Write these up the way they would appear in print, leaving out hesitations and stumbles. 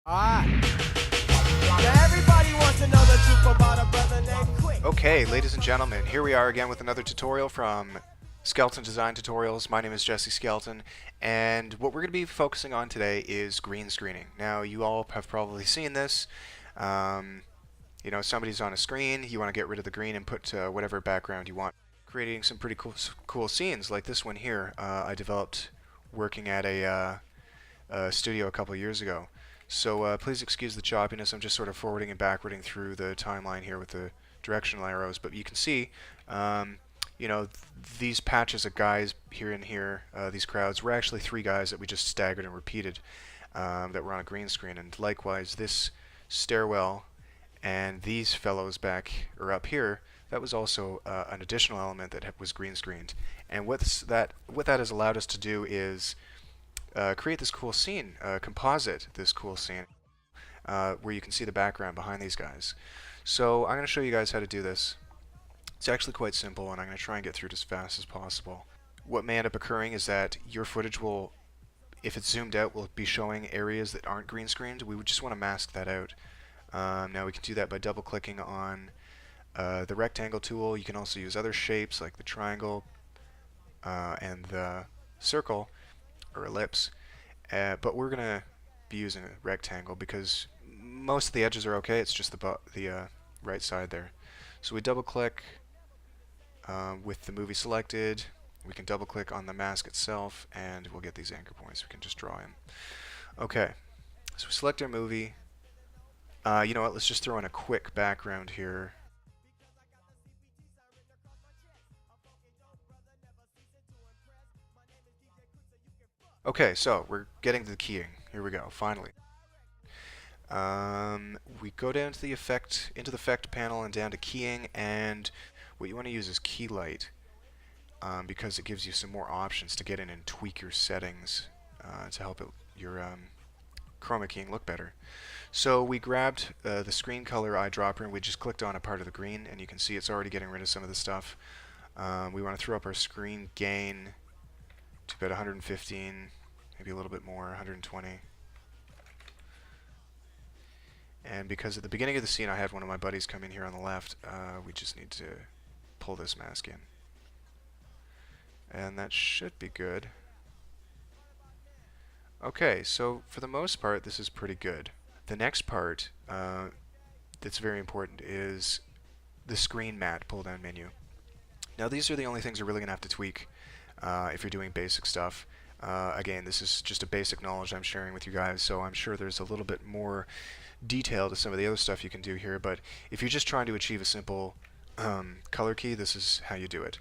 Everybody wants to know the truth about a brother named Quick. Okay, ladies and gentlemen, here we are again with another tutorial from Skelton Design Tutorials. My name is Jesse Skelton, and what we're going to be focusing on today is green screening. Now, you all have probably seen this. You know, somebody's on a screen, you want to get rid of the green and put whatever background you want. Creating some pretty cool scenes like this one here I developed working at a studio a couple of years ago. So please excuse the choppiness. I'm just sort of forwarding and backwarding through the timeline here with the directional arrows, but you can see, you know, these patches of guys here and here, these crowds, were actually three guys that we just staggered and repeated that were on a green screen. And likewise, this stairwell and these fellows back or up here, that was also an additional element that was green screened. And what that has allowed us to do is create this cool scene, composite this cool scene, where you can see the background behind these guys. So I'm going to show you guys how to do this. It's actually quite simple, and I'm going to try and get through it as fast as possible. What may end up occurring is that your footage will, if it's zoomed out, will be showing areas that aren't green screened. We would just want to mask that out. Now we can do that by double clicking on the rectangle tool. You can also use other shapes like the triangle and the circle or ellipse, but we're gonna be using a rectangle because most of the edges are okay. It's just the right side there. So we double click with the movie selected. We can double click on the mask itself and we'll get these anchor points we can just draw in. Okay, so we select our movie. You know what, let's just throw in a quick background here. Okay, so we're getting to the keying. Here we go, finally. We go down to the effect panel and down to keying, and what you want to use is key light because it gives you some more options to get in and tweak your settings to help your chroma keying look better. So we grabbed the screen color eyedropper and we just clicked on a part of the green, and you can see it's already getting rid of some of the stuff. We want to throw up our screen gain to about 115, maybe a little bit more, 120. And because at the beginning of the scene I had one of my buddies come in here on the left, we just need to pull this mask in. And that should be good. Okay, so for the most part this is pretty good. The next part that's very important is the screen mat pull down menu. Now these are the only things you're really going to have to tweak if you're doing basic stuff. Again, this is just a basic knowledge I'm sharing with you guys, so I'm sure there's a little bit more detail to some of the other stuff you can do here, but if you're just trying to achieve a simple color key, this is how you do it.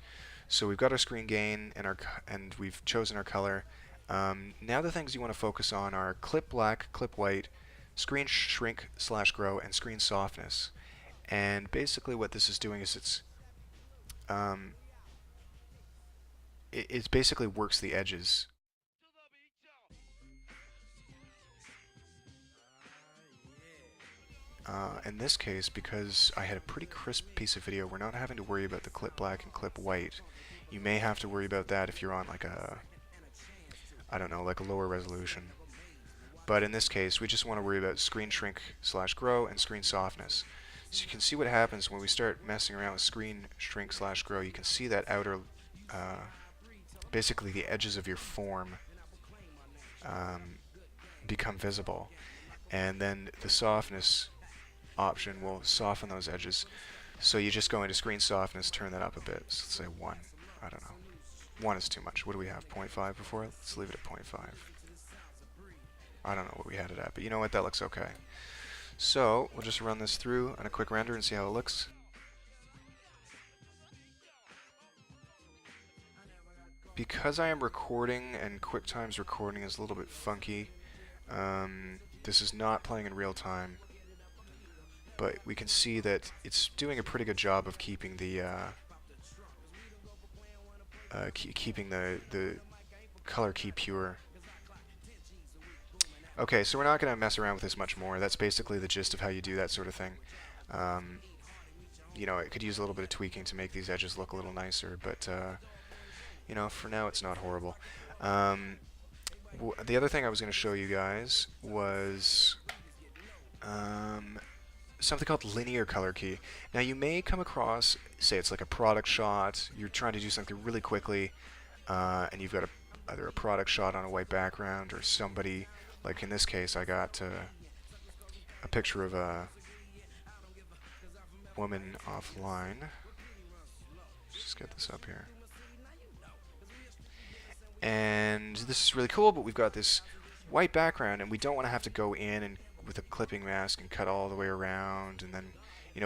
So we've got our screen gain and we've chosen our color. Now the things you want to focus on are clip black, clip white, screen shrink / grow, and screen softness. And basically what this is doing is it basically works the edges. In this case, because I had a pretty crisp piece of video, we're not having to worry about the clip black and clip white. You may have to worry about that if you're on like a, I don't know, like a lower resolution. But in this case, we just want to worry about screen shrink / grow and screen softness. So you can see what happens when we start messing around with screen shrink / grow. You can see that outer, basically the edges of your form become visible. And then the softness option will soften those edges. So you just go into screen softness, turn that up a bit. So let's say 1. I don't know. 1 is too much. What do we have? 0.5 before? Let's leave it at 0.5. I don't know what we had it at, but you know what? That looks okay. So we'll just run this through on a quick render and see how it looks. Because I am recording and QuickTime's recording is a little bit funky, this is not playing in real time, but we can see that it's doing a pretty good job of keeping the the color key pure. Okay, so we're not going to mess around with this much more. That's basically the gist of how you do that sort of thing. You know, it could use a little bit of tweaking to make these edges look a little nicer, but you know, for now it's not horrible. The other thing I was going to show you guys was something called linear color key. Now you may come across, say it's like a product shot, you're trying to do something really quickly, and you've got either a product shot on a white background or somebody, like in this case I got a picture of a woman offline. Let's just get this up here. And this is really cool, but we've got this white background and we don't want to have to go in and with a clipping mask and cut all the way around, and then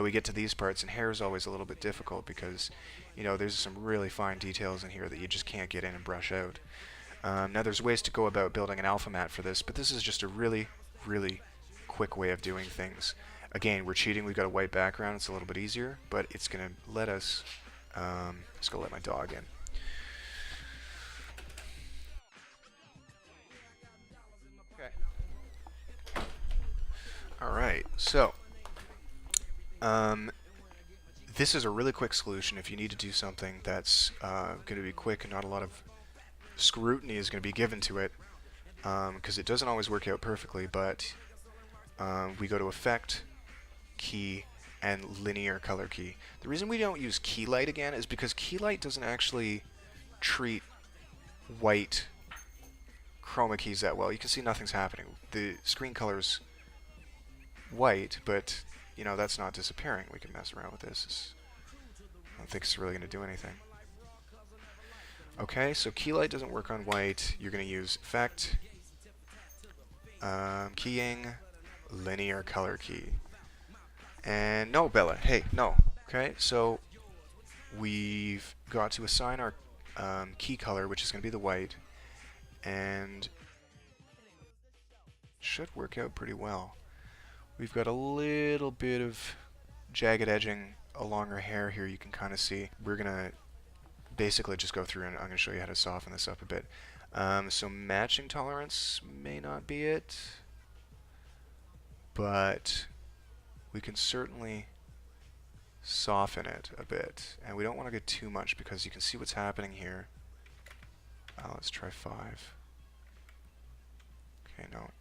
we get to these parts and hair is always a little bit difficult because there's some really fine details in here that you just can't get in and brush out. Now there's ways to go about building an alpha matte for this, but this is just a really quick way of doing things. Again, we're cheating, we've got a white background, it's a little bit easier, but it's gonna let us let's go let my dog in. Alright, so this is a really quick solution if you need to do something that's going to be quick and not a lot of scrutiny is going to be given to it, because it doesn't always work out perfectly, but we go to Effect, Key, and Linear Color Key. The reason we don't use Key Light again is because Key Light doesn't actually treat white chroma keys that well. You can see nothing's happening. The screen color's white, but that's not disappearing. We can mess around with this. I don't think it's really going to do anything. Okay, so key light doesn't work on white. You're going to use Effect, Keying, Linear Color Key. And no, Bella, hey, no. Okay, so we've got to assign our key color, which is going to be the white, and should work out pretty well. We've got a little bit of jagged edging along her hair here, you can kind of see. We're going to basically just go through and I'm going to show you how to soften this up a bit. So matching tolerance may not be it, but we can certainly soften it a bit. And we don't want to get too much because you can see what's happening here. Let's try 5. Okay, no.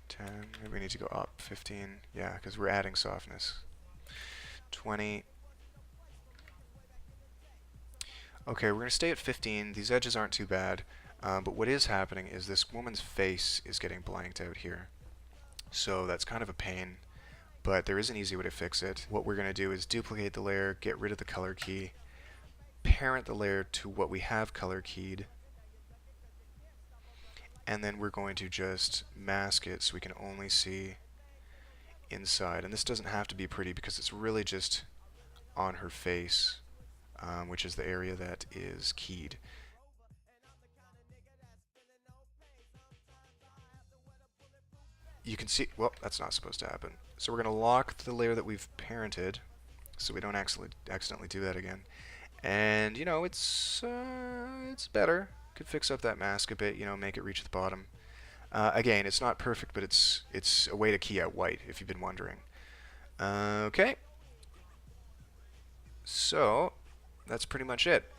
10, maybe we need to go up. 15, yeah, because we're adding softness. 20. Okay, we're going to stay at 15. These edges aren't too bad, but what is happening is this woman's face is getting blanked out here. So that's kind of a pain, but there is an easy way to fix it. What we're going to do is duplicate the layer, get rid of the color key, parent the layer to what we have color keyed, and then we're going to just mask it so we can only see inside. And this doesn't have to be pretty because it's really just on her face, which is the area that is keyed. You can see, well, that's not supposed to happen. So we're going to lock the layer that we've parented so we don't accidentally do that again. And it's better. Could fix up that mask a bit, make it reach the bottom. Again, it's not perfect, but it's a way to key out white, if you've been wondering. Okay. So, that's pretty much it.